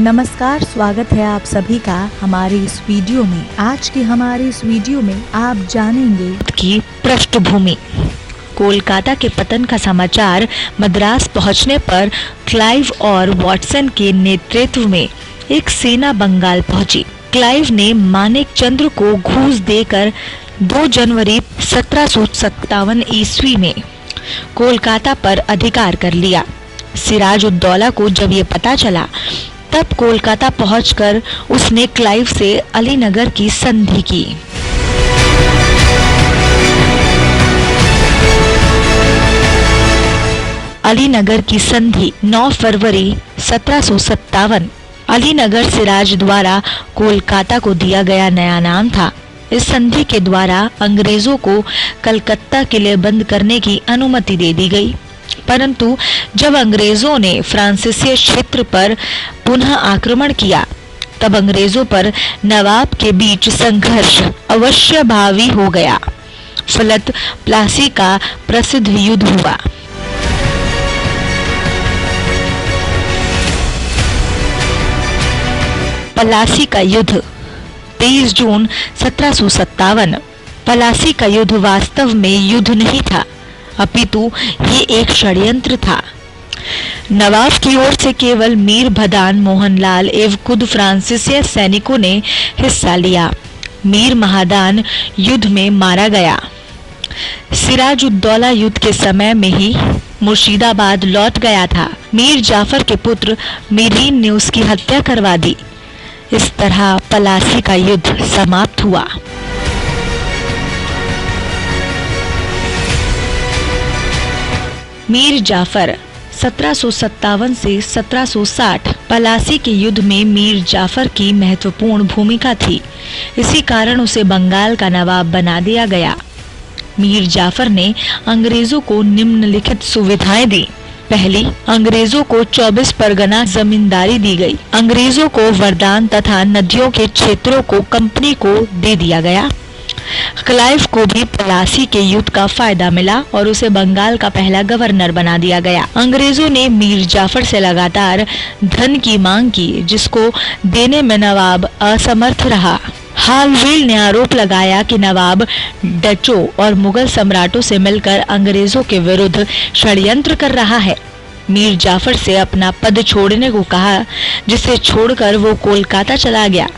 नमस्कार, स्वागत है आप सभी का हमारे इस वीडियो में। आज की हमारे इस वीडियो में आप जानेंगे की पृष्ठभूमि। कोलकाता के पतन का समाचार मद्रास पहुंचने पर क्लाइव और वॉटसन के नेतृत्व में एक सेना बंगाल पहुंची। क्लाइव ने मानेकचंद्र को घूस देकर 2 जनवरी 1757 ईस्वी में कोलकाता पर अधिकार कर लिया। सिराजुद्दौला को जब ये पता चला तब कोलकाता पहुंचकर उसने क्लाइव से अलीनगर की संधि की। अलीनगर की संधि 9 फरवरी 1757 अलीनगर सिराज द्वारा कोलकाता को दिया गया नया नाम था। इस संधि के द्वारा अंग्रेजों को कलकत्ता किले बंद करने की अनुमति दे दी गई, परंतु जब अंग्रेजों ने फ्रांसीसी क्षेत्र पर पुनः आक्रमण किया तब अंग्रेजों पर नवाब के बीच संघर्ष अवश्यभावी हो गया। फलत प्लासी का प्रसिद्ध युद्ध हुआ। प्लासी का युद्ध 23 जून 1757। प्लासी का युद्ध वास्तव में युद्ध नहीं था, अपितु ये एक षड्यंत्र था। नवाब की ओर से केवल मीर भदान मोहनलाल एवं खुद फ्रांसीसी सैनिकों ने हिस्सा लिया। मीर महादान युद्ध में मारा गया। सिराजुद्दौला युद्ध के समय में ही मुर्शिदाबाद लौट गया था। मीर जाफर के पुत्र मीरीन ने उसकी हत्या करवा दी। इस तरह प्लासी का युद्ध समाप्त हुआ। मीर जाफर 1757 से 1760। प्लासी के युद्ध में मीर जाफर की महत्वपूर्ण भूमिका थी, इसी कारण उसे बंगाल का नवाब बना दिया गया। मीर जाफर ने अंग्रेजों को निम्नलिखित सुविधाएं दी। पहली, अंग्रेजों को 24 परगना जमींदारी दी गई। अंग्रेजों को वरदान तथा नदियों के क्षेत्रों को कंपनी को दे दिया गया। क्लाइव को भी प्लासी के युद्ध का फायदा मिला और उसे बंगाल का पहला गवर्नर बना दिया गया। अंग्रेजों ने मीर जाफर से लगातार धन की मांग की, जिसको देने में नवाब असमर्थ रहा। हालवेल ने आरोप लगाया कि नवाब डचों और मुगल सम्राटों से मिलकर अंग्रेजों के विरुद्ध षड्यंत्र कर रहा है। मीर जाफर से अपना पद छोड़ने को कहा, जिसे छोड़कर वो कोलकाता चला गया।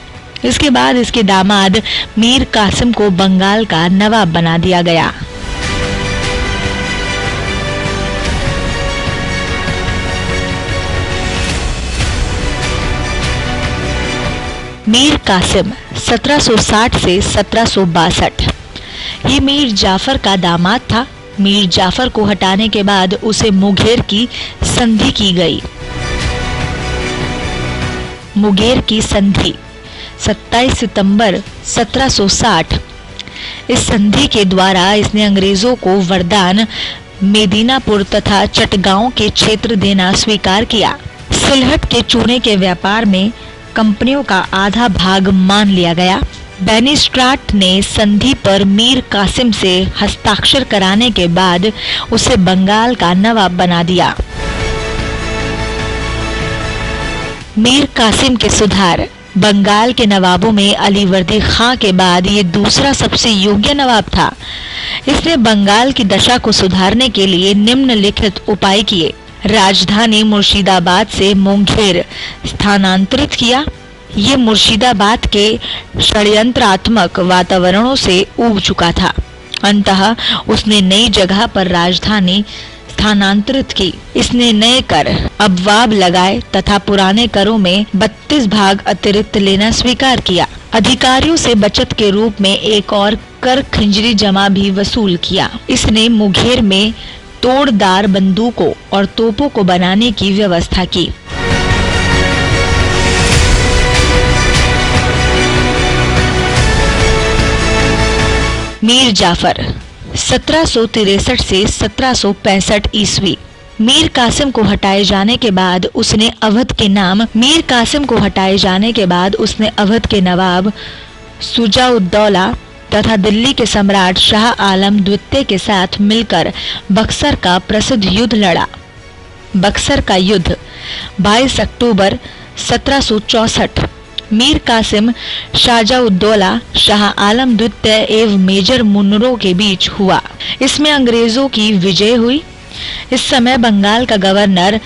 इसके बाद इसके दामाद मीर कासिम को बंगाल का नवाब बना दिया गया। मीर कासिम 1760 से 1762। ये मीर जाफर का दामाद था। मीर जाफर को हटाने के बाद उसे मुंगेर की संधि की गई। मुंगेर की संधि 27 सितंबर 1760। इस संधि के द्वारा इसने अंग्रेजों को वरदान, मेदिनापुर तथा चटगांव के क्षेत्र देना स्वीकार किया। सिलहट के चूने के व्यापार में कंपनियों का आधा भाग मान लिया गया। बेनिस्ट्राट ने संधि पर मीर कासिम से हस्ताक्षर कराने के बाद उसे बंगाल का नवाब बना दिया। मीर कासिम के सुधार। बंगाल के नवाबों में अलीवर्दी खां के बाद ये दूसरा सबसे योग्य नवाब था। इसने बंगाल की दशा को सुधारने के लिए निम्नलिखित उपाय किए। राजधानी मुर्शिदाबाद से मुंगेर स्थानांतरित किया। ये मुर्शिदाबाद के षड्यंत्रात्मक वातावरणों से ऊब चुका था। अंततः उसने नई जगह पर राजधानी स्थानांतरित की। इसने नए कर अबवाब लगाए तथा पुराने करों में 32 भाग अतिरिक्त लेना स्वीकार किया। अधिकारियों से बचत के रूप में एक और कर खंजरी जमा भी वसूल किया। इसने मुंगेर में तोड़दार बंदूकों और तोपों को बनाने की व्यवस्था की। मीर जाफर 1763 से 1765 ईस्वी। मीर कासिम को हटाए जाने के बाद उसने अवध के नवाब सुजाउद्दौला तथा दिल्ली के सम्राट शाह आलम द्वितीय के साथ मिलकर बक्सर का प्रसिद्ध युद्ध लड़ा। बक्सर का युद्ध 22 अक्टूबर 1764 मीर कासिम शाहजउद्दौला शाह आलम द्वितीय एवं मेजर मुनरो के बीच हुआ। इसमें अंग्रेजों की विजय हुई। इस समय बंगाल का गवर्नर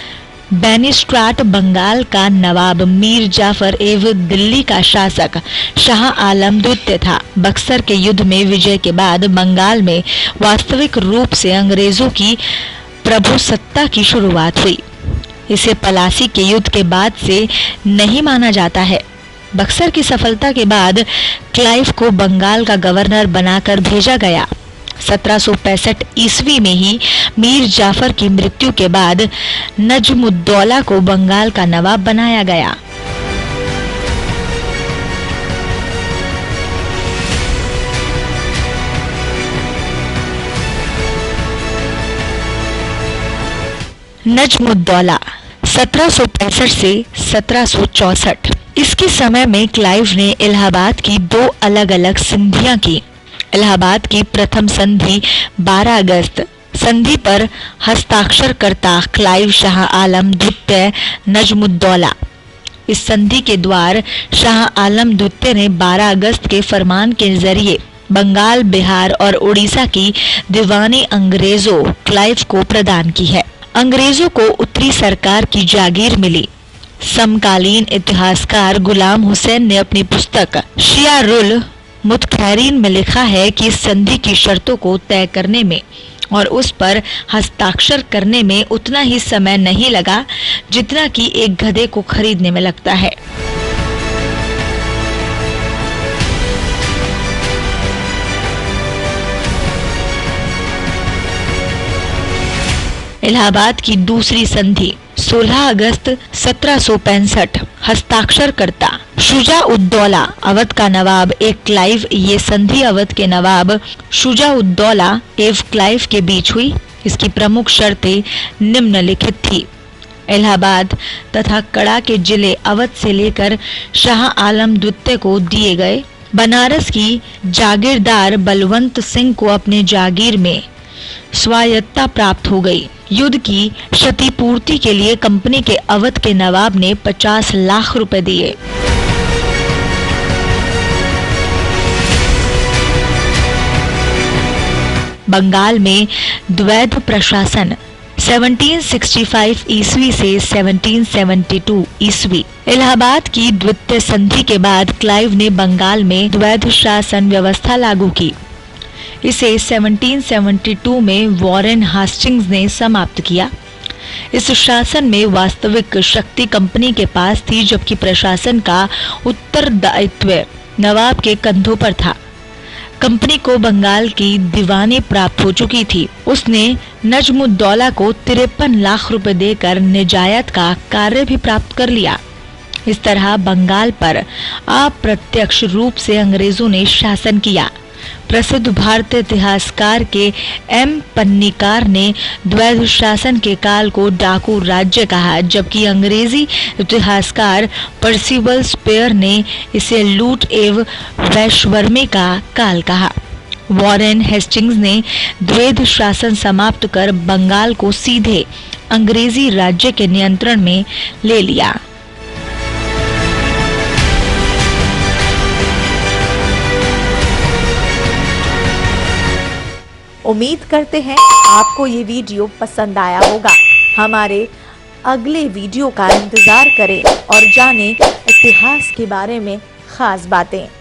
बेनिस्ट्राट, बंगाल का नवाब मीर जाफर एवं दिल्ली का शासक शाह आलम द्वितीय था। बक्सर के युद्ध में विजय के बाद बंगाल में वास्तविक रूप से अंग्रेजों की प्रभुसत्ता की शुरुआत हुई। इसे पलासी के युद्ध के बाद से नहीं माना जाता है। बक्सर की सफलता के बाद क्लाइव को बंगाल का गवर्नर बनाकर भेजा गया। 1765 ईस्वी में ही मीर जाफर की मृत्यु के बाद नजमुद्दौला को बंगाल का नवाब बनाया गया। नजमुद्दौला 1765 से 1764। इसके समय में क्लाइव ने इलाहाबाद की दो अलग अलग संधियां की। इलाहाबाद की प्रथम संधि 12 अगस्त संधि पर हस्ताक्षरकर्ता क्लाइव शाह आलम द्वितीय नजमुद्दौला। इस संधि के द्वार शाह आलम द्वितीय ने 12 अगस्त के फरमान के जरिए बंगाल, बिहार और उड़ीसा की दीवानी अंग्रेजों क्लाइव को प्रदान की है। अंग्रेजों को उत्तरी सरकार की जागीर मिली। समकालीन इतिहासकार गुलाम हुसैन ने अपनी पुस्तक शियारुल मुतखैरीन में लिखा है कि इस संधि की शर्तों को तय करने में और उस पर हस्ताक्षर करने में उतना ही समय नहीं लगा जितना कि एक गधे को खरीदने में लगता है। इलाहाबाद की दूसरी संधि 16 अगस्त 1765। हस्ताक्षरकर्ता शुजा-उद-दौला, अवध का नवाब एक क्लाइव। ये संधि अवध के नवाब शुजा-उद-दौला एवं क्लाइव के बीच हुई। इसकी प्रमुख शर्तें निम्नलिखित थी। इलाहाबाद तथा कड़ा के जिले अवध से लेकर शाह आलम द्वितीय को दिए गए। बनारस की जागीरदार बलवंत सिंह को अपने जागीर में स्वायत्तता प्राप्त हो गई। युद्ध की क्षतिपूर्ति के लिए कंपनी के अवध के नवाब ने 50 लाख रुपए दिए। बंगाल में द्वैध प्रशासन 1765 ईस्वी से 1772 ईस्वी। इलाहाबाद की द्वितीय संधि के बाद क्लाइव ने बंगाल में द्वैध शासन व्यवस्था लागू की। इसे 1772 में वॉरेन हास्टिंग्स ने समाप्त किया। इस शासन में वास्तविक शक्ति कंपनी के पास थी, जबकि प्रशासन का उत्तरदायित्व नवाब के कंधों पर था। कंपनी को बंगाल की दीवानी प्राप्त हो चुकी थी। उसने नजमुद्दौला को 53 लाख रुपए देकर निजायत का कार्य भी प्राप्त कर लिया। इस तरह बंगाल पर अप्रत्यक्ष रूप से अंग्रेजों ने शासन किया। प्रसिद्ध भारतीय इतिहासकार के एम पन्नीकार ने द्वैध शासन के काल को डाकू राज्य कहा, जबकि अंग्रेजी इतिहासकार पर्सिवल स्पेयर ने इसे लूट एवं वैश्वर्मे का काल कहा। वॉरेन हेस्टिंग्स ने द्वैध शासन समाप्त कर बंगाल को सीधे अंग्रेजी राज्य के नियंत्रण में ले लिया। उम्मीद करते हैं आपको ये वीडियो पसंद आया होगा। हमारे अगले वीडियो का इंतजार करें और जानें इतिहास के बारे में खास बातें।